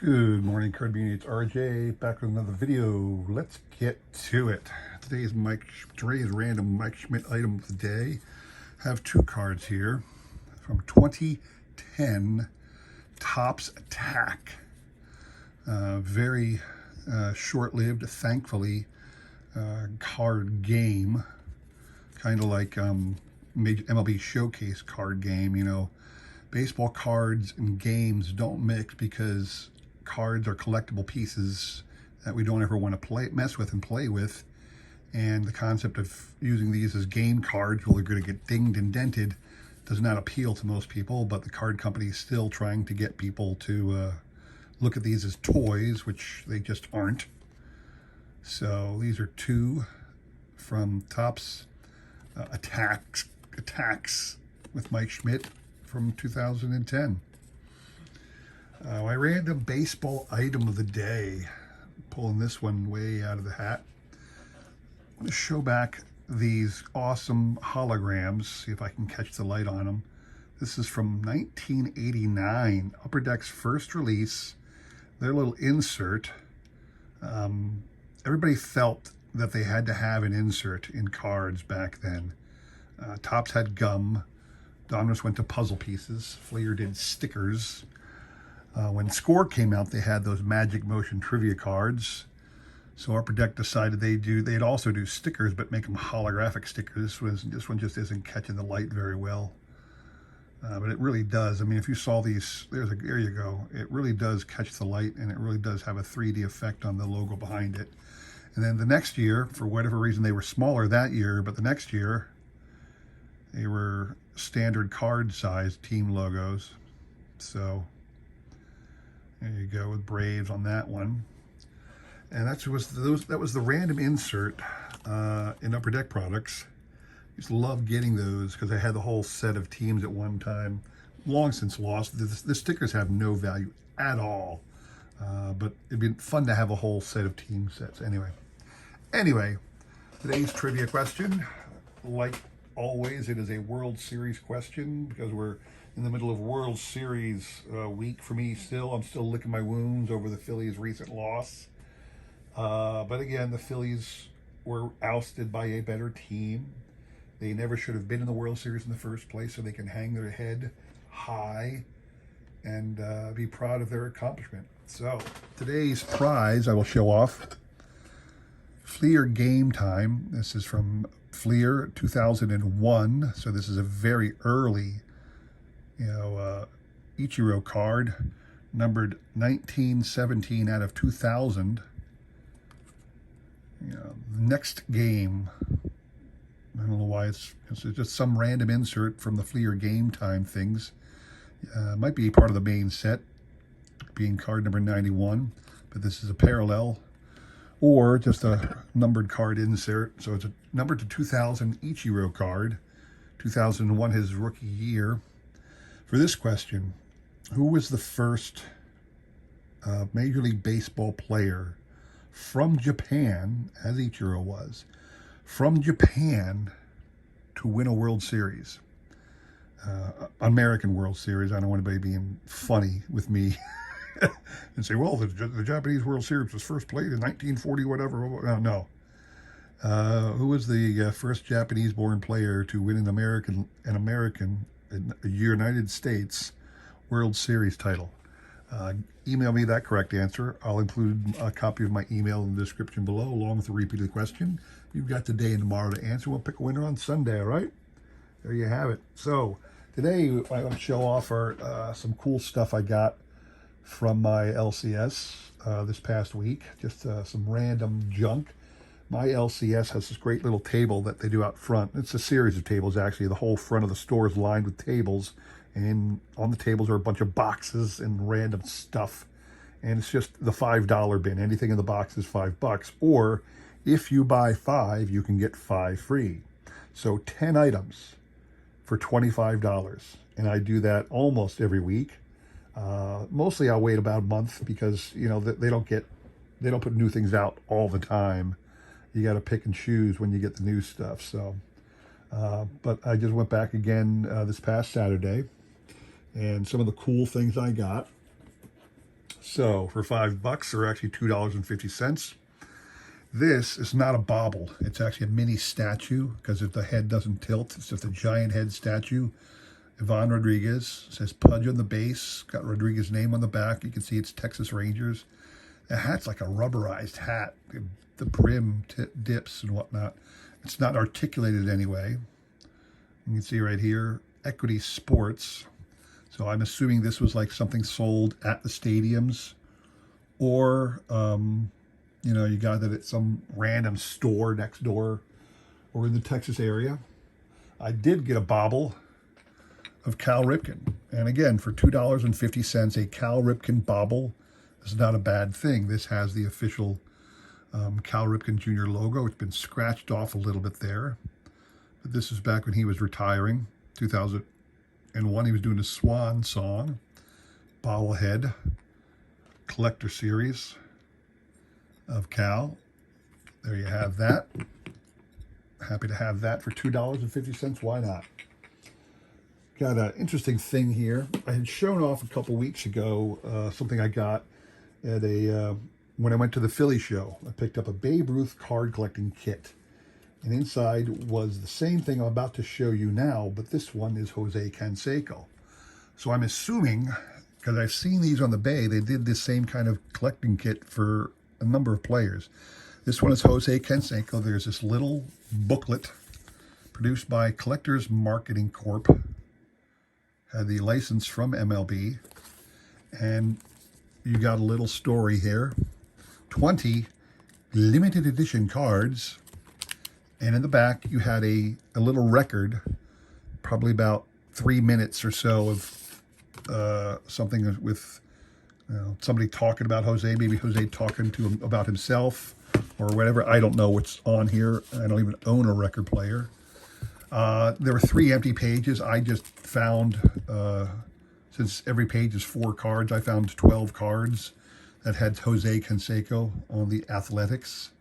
Good morning, Card Beanie. It's RJ back with another video. Let's get to it. Today's random Mike Schmidt item of the day. I have two cards here from 2010 Topps Attack. Very short-lived, thankfully, card game. Kind of like MLB Showcase card game, you know. Baseball cards and games don't mix because cards are collectible pieces that we don't ever want to mess with and play with. And the concept of using these as game cards, well, they're going to get dinged and dented, does not appeal to most people, but the card company is still trying to get people to look at these as toys, which they just aren't. So these are two from Topps Attacks with Mike Schmidt from 2010. My random baseball item of the day, pulling this one way out of the hat. I'm going to show back these awesome holograms, see if I can catch the light on them. This is from 1989, Upper Deck's first release, their little insert. Everybody felt that they had to have an insert in cards back then. Topps had gum. Domino's went to puzzle pieces. Fleer did stickers. When Score came out, they had those Magic Motion trivia cards. So Upper Deck decided they'd also do stickers, but make them holographic stickers. This one just isn't catching the light very well. But it really does. I mean, if you saw these, there you go. It really does catch the light, and it really does have a 3D effect on the logo behind it. And then the next year, for whatever reason, they were smaller that year, but the next year, they were standard card size team logos. So there you go with Braves on that one. And that was the random insert in Upper Deck products. I used to love getting those because I had the whole set of teams at one time. Long since lost. The stickers have no value at all. But it'd be fun to have a whole set of team sets. Anyway, today's trivia question, like always, it is a World Series question because we're in the middle of World Series week for me still. I'm still licking my wounds over the Phillies' recent loss. But again, the Phillies were ousted by a better team. They never should have been in the World Series in the first place, so they can hang their head high and be proud of their accomplishment. So today's prize I will show off. Fleer Game Time. This is from Fleer 2001, so this is a very early, Ichiro card, numbered 1917 out of 2000. Next game. I don't know why it's just some random insert from the Fleer Game Time things. Might be part of the main set, being card number 91, but this is a parallel. Or just a numbered card insert. So it's a numbered to 2000 Ichiro card. 2001, his rookie year. For this question, who was the first Major League Baseball player from Japan, as Ichiro was, from Japan to win a World Series? American World Series. I don't want anybody being funny with me. And say, well, the Japanese World Series was first played in 1940, whatever. No. Who was the first Japanese-born player to win a United States World Series title? Email me that correct answer. I'll include a copy of my email in the description below, along with the repeated question. You've got today and tomorrow to answer. We'll pick a winner on Sunday, all right? There you have it. So today, I want to show off some cool stuff I got from my LCS this past week. Just some random junk. My LCS has this great little table that they do out front. It's a series of tables, actually. The whole front of the store is lined with tables, and on the tables are a bunch of boxes and random stuff. And it's just the $5 bin. Anything in the box is $5. Or if you buy 5, you can get 5 free. So 10 items for $25. And I do that almost every week. Mostly I'll wait about a month because, they don't put new things out all the time. You got to pick and choose when you get the new stuff. So, but I just went back again this past Saturday, and some of the cool things I got. So for $5, or actually $2.50, this is not a bauble. It's actually a mini statue because if the head doesn't tilt, it's just a giant head statue. Ivan Rodriguez, says Pudge on the base, got Rodriguez's name on the back. You can see it's Texas Rangers. The hat's like a rubberized hat. The brim dips and whatnot. It's not articulated anyway. You can see right here, Equity Sports. So I'm assuming this was like something sold at the stadiums, or you know, you got it at some random store next door or in the Texas area. I did get a bauble of Cal Ripken. And again, for $2.50, a Cal Ripken bauble is not a bad thing. This has the official Cal Ripken Jr. logo. It's been scratched off a little bit there. But this is back when he was retiring, 2001. He was doing a Swan song, bobblehead, collector series of Cal. There you have that. Happy to have that for $2.50. Why not? Got an interesting thing here. I had shown off a couple weeks ago something I got at a when I went to the Philly show. I picked up a Babe Ruth card collecting kit, and inside was the same thing I'm about to show you now, but this one is Jose Canseco. So I'm assuming, because I've seen these on the Bay, they did this same kind of collecting kit for a number of players. This one is Jose Canseco. There's this little booklet produced by Collectors Marketing Corp. Had the license from MLB. And you got a little story here. 20 limited edition cards. And in the back, you had a little record, probably about 3 minutes or so of something with somebody talking about Jose, maybe Jose talking to him about himself or whatever. I don't know what's on here. I don't even own a record player. There were 3 empty pages. I just found, since every page is 4 cards, I found 12 cards that had Jose Canseco on the Athletics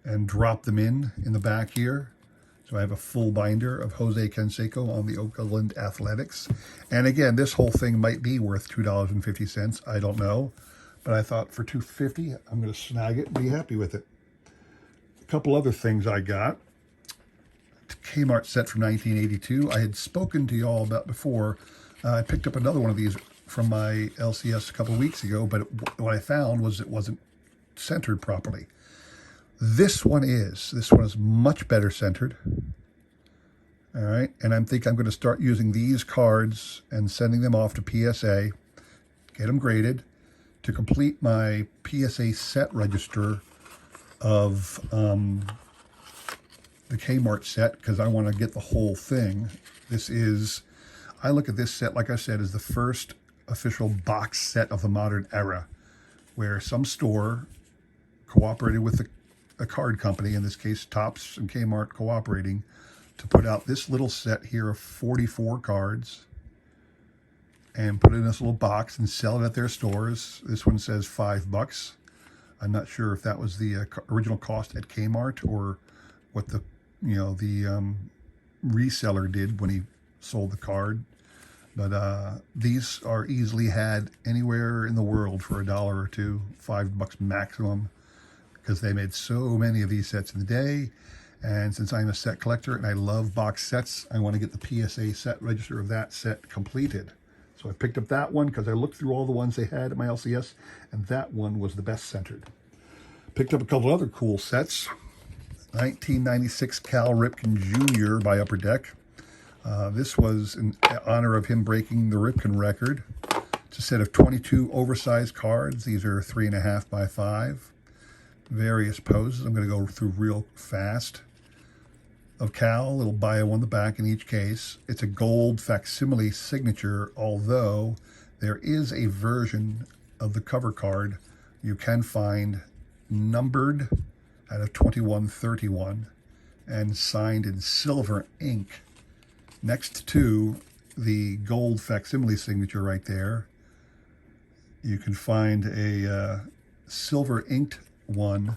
and dropped them in the back here. So I have a full binder of Jose Canseco on the Oakland Athletics. And again, this whole thing might be worth $2.50. I don't know. But I thought for $2.50, I'm going to snag it and be happy with it. A couple other things I got. Kmart set from 1982. I had spoken to y'all about before. I picked up another one of these from my LCS a couple of weeks ago, but what I found was it wasn't centered properly. This one is much better centered. All right, and I think I'm going to start using these cards and sending them off to PSA, get them graded, to complete my PSA set register of the Kmart set, because I want to get the whole thing. I look at this set, like I said, as the first official box set of the modern era, where some store cooperated with a card company, in this case Topps and Kmart cooperating, to put out this little set here of 44 cards and put it in this little box and sell it at their stores. This one says $5. I'm not sure if that was the original cost at Kmart or what the reseller did when he sold the card. But these are easily had anywhere in the world for $1 or $2, $5 maximum, because they made so many of these sets in the day. And since I'm a set collector and I love box sets, I want to get the PSA set register of that set completed. So I picked up that one because I looked through all the ones they had at my LCS, and that one was the best centered. Picked up a couple other cool sets. 1996 Cal Ripken Jr. by Upper Deck. This was in honor of him breaking the Ripken record. It's a set of 22 oversized cards. These are 3.5 by 5. Various poses. I'm going to go through real fast. Of Cal, a little bio on the back in each case. It's a gold facsimile signature, although there is a version of the cover card you can find numbered out of 2131 and signed in silver ink next to the gold facsimile signature right there. You can find a silver inked one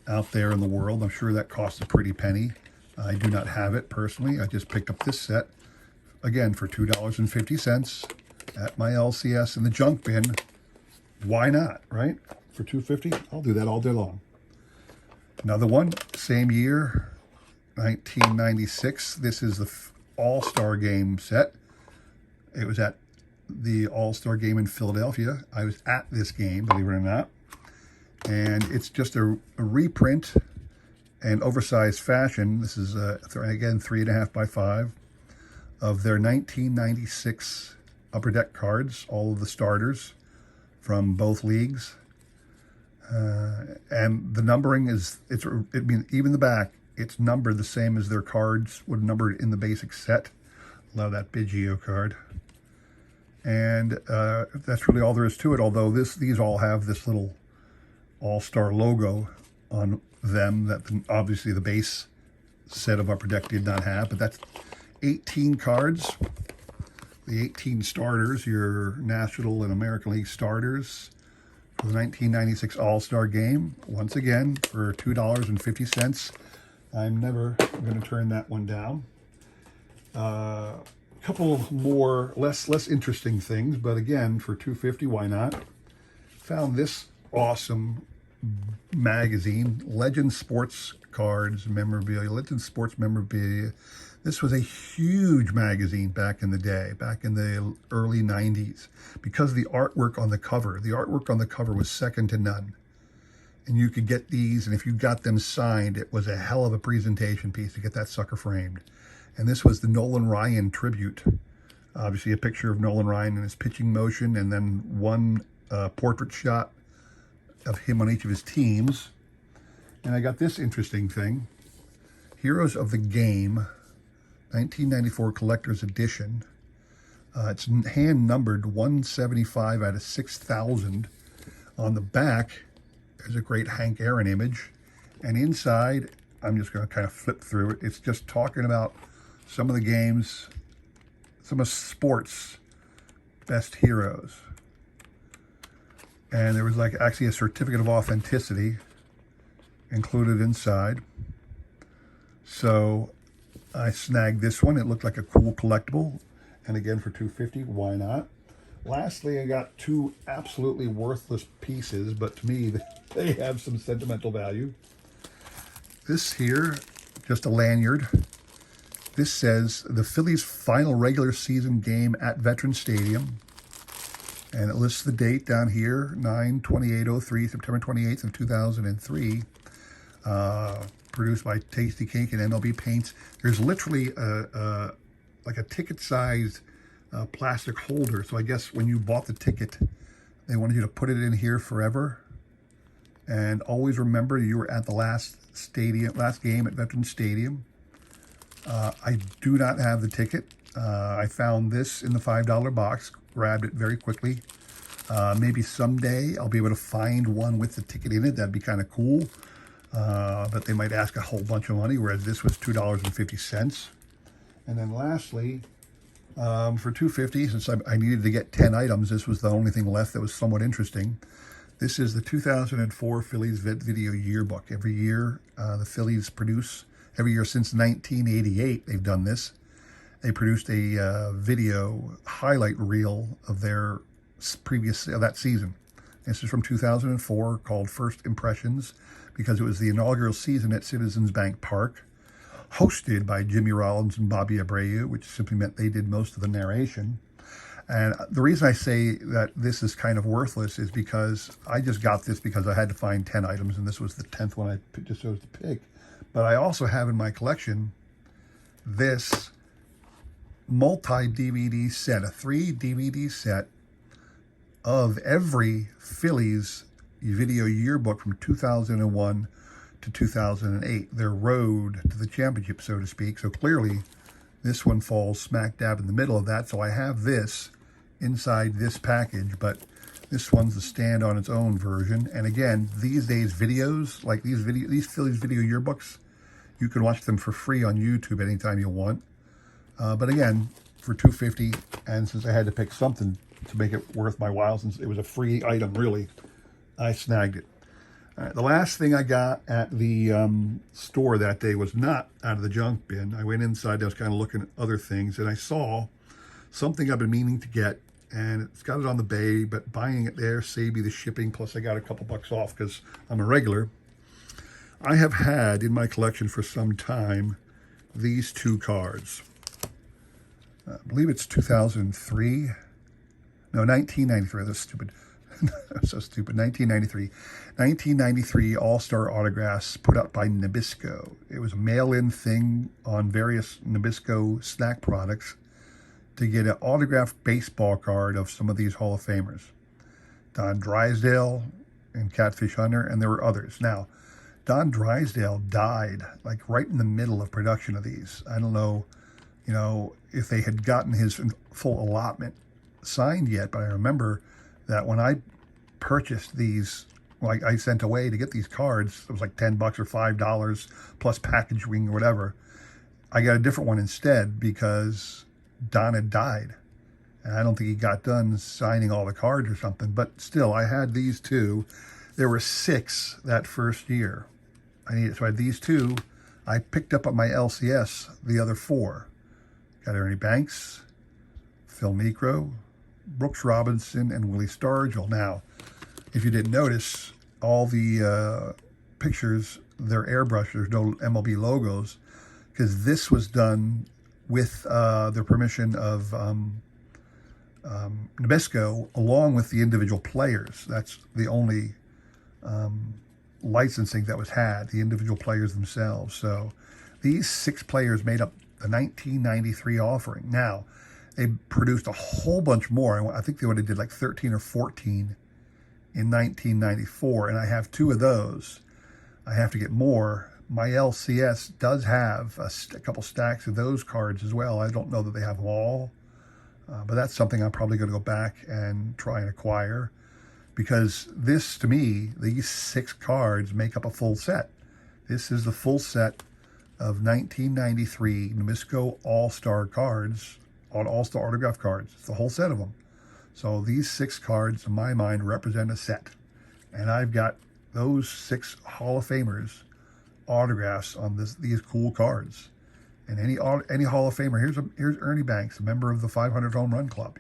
out there in the world. I'm sure that costs a pretty penny. I do not have it personally. I just picked up this set, again, for $2.50 at my LCS in the junk bin. Why not, right? For $250, I'll do that all day long. Another one, same year, 1996. This is the All-Star Game set. It was at the All-Star Game in Philadelphia. I was at this game, believe it or not. And it's just a reprint and oversized fashion. This is, again, 3.5 by 5 of their 1996 Upper Deck cards, all of the starters from both leagues. And the numbering is, even the back, it's numbered the same as their cards would number in the basic set. Love that Biggio card. And that's really all there is to it, although these all have this little All-Star logo on them that obviously the base set of Upper Deck did not have, but that's 18 cards. The 18 starters, your National and American League starters for the 1996 All-Star Game. Once again, for $2.50. I'm never going to turn that one down. Couple more less interesting things, but again, for $2.50, why not? Found this awesome magazine, Legend Sports Cards Memorabilia, Legend Sports Memorabilia. This was a huge magazine back in the day, back in the early 90s, because the artwork on the cover was second to none. And you could get these, and if you got them signed, it was a hell of a presentation piece to get that sucker framed. And this was the Nolan Ryan tribute. Obviously a picture of Nolan Ryan in his pitching motion, and then one portrait shot of him on each of his teams. And I got this interesting thing. Heroes of the Game, 1994 Collector's Edition. It's hand numbered 175 out of 6,000. On the back, there's a great Hank Aaron image. And inside, I'm just going to kind of flip through it. It's just talking about some of the games, some of sports' best heroes. And there was like actually a certificate of authenticity included inside. So I snagged this one. It looked like a cool collectible. And again, for $2.50, why not? Lastly, I got two absolutely worthless pieces, but to me, they have some sentimental value. This here, just a lanyard. This says the Phillies' final regular season game at Veterans Stadium. And it lists the date down here, 9/28/03, September 28th of 2003. Produced by Tasty Cake and MLB Paints. There's literally like a ticket-sized plastic holder. So I guess when you bought the ticket, they wanted you to put it in here forever. And always remember you were at the last game at Veterans Stadium. I do not have the ticket. I found this in the $5 box, grabbed it very quickly. Maybe someday I'll be able to find one with the ticket in it. That'd be kind of cool. But they might ask a whole bunch of money, whereas this was $2.50. And then lastly, for $2.50, since I needed to get 10 items, this was the only thing left that was somewhat interesting. This is the 2004 Phillies Video Yearbook. Every year, the Phillies produce, every year since 1988, they've done this. They produced a video highlight reel of their that season. This is from 2004, called First Impressions, because it was the inaugural season at Citizens Bank Park, hosted by Jimmy Rollins and Bobby Abreu, which simply meant they did most of the narration. And the reason I say that this is kind of worthless is because I just got this because I had to find 10 items, and this was the 10th one I just chose to pick. But I also have in my collection this multi-DVD set, a 3-DVD set of every Phillies video yearbook from 2001 to 2008, their road to the championship, so to speak. So clearly, this one falls smack dab in the middle of that. So I have this inside this package, but this one's the stand on its own version. And again, these days videos, like these Phillies video yearbooks, you can watch them for free on YouTube anytime you want. But again, for $2.50, and since I had to pick something to make it worth my while, since it was a free item, really, I snagged it. All right, the last thing I got at the store that day was not out of the junk bin. I went inside, I was kind of looking at other things, and I saw something I've been meaning to get and it's got it on the bay, but buying it there saved me the shipping, plus I got a couple bucks off because I'm a regular. I have had in my collection for some time these two cards. I believe it's 2003. No, 1993. That's stupid. That's so stupid. 1993. 1993 All-Star autographs put up by Nabisco. It was a mail-in thing on various Nabisco snack products to get an autographed baseball card of some of these Hall of Famers. Don Drysdale and Catfish Hunter, and there were others. Now, Don Drysdale died like right in the middle of production of these. I don't know, if they had gotten his full allotment signed yet, but I remember that when I purchased these, I sent away to get these cards, it was like $10 or $5 plus packaging or whatever. I got a different one instead because Don had died. And I don't think he got done signing all the cards or something, but still, I had these two. There were 6 that first year. So I had these 2. I picked up at my LCS the other 4. Got Ernie Banks, Phil Necro, Brooks Robinson, and Willie Stargell. Now, if you didn't notice, all the pictures, they're airbrushed. There's no MLB logos, because this was done with the permission of Nabisco, along with the individual players. That's the only licensing that was had, the individual players themselves. So these 6 players made up the 1993 offering. Now, they produced a whole bunch more. I think they would have did like 13 or 14 in 1994, and I have 2 of those. I have to get more. My LCS does have a couple stacks of those cards as well. I don't know that they have them all, but that's something I'm probably going to go back and try and acquire, because this, to me, these 6 cards make up a full set. This is the full set of 1993 Nabisco All-Star cards, All-Star autograph cards. It's the whole set of them. So these 6 cards, in my mind, represent a set. And I've got those 6 Hall of Famers autographs on these cool cards. And any Hall of Famer, here's Ernie Banks, a member of the 500 Home Run Club,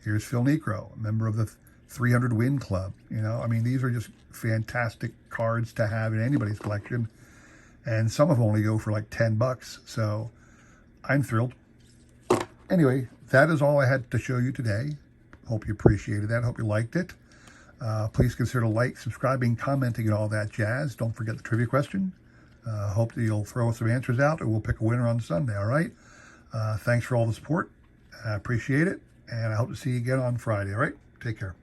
Here's Phil Necro, a member of the 300 Win Club, I mean, these are just fantastic cards to have in anybody's collection. And some of them only go for like $10. So I'm thrilled. Anyway, that is all I had to show you today. Hope you appreciated that. Hope you liked it. Please consider subscribing, commenting, and all that jazz. Don't forget the trivia question. Hope that you'll throw some answers out, and we'll pick a winner on Sunday, all right? Thanks for all the support. I appreciate it, and I hope to see you again on Friday, all right? Take care.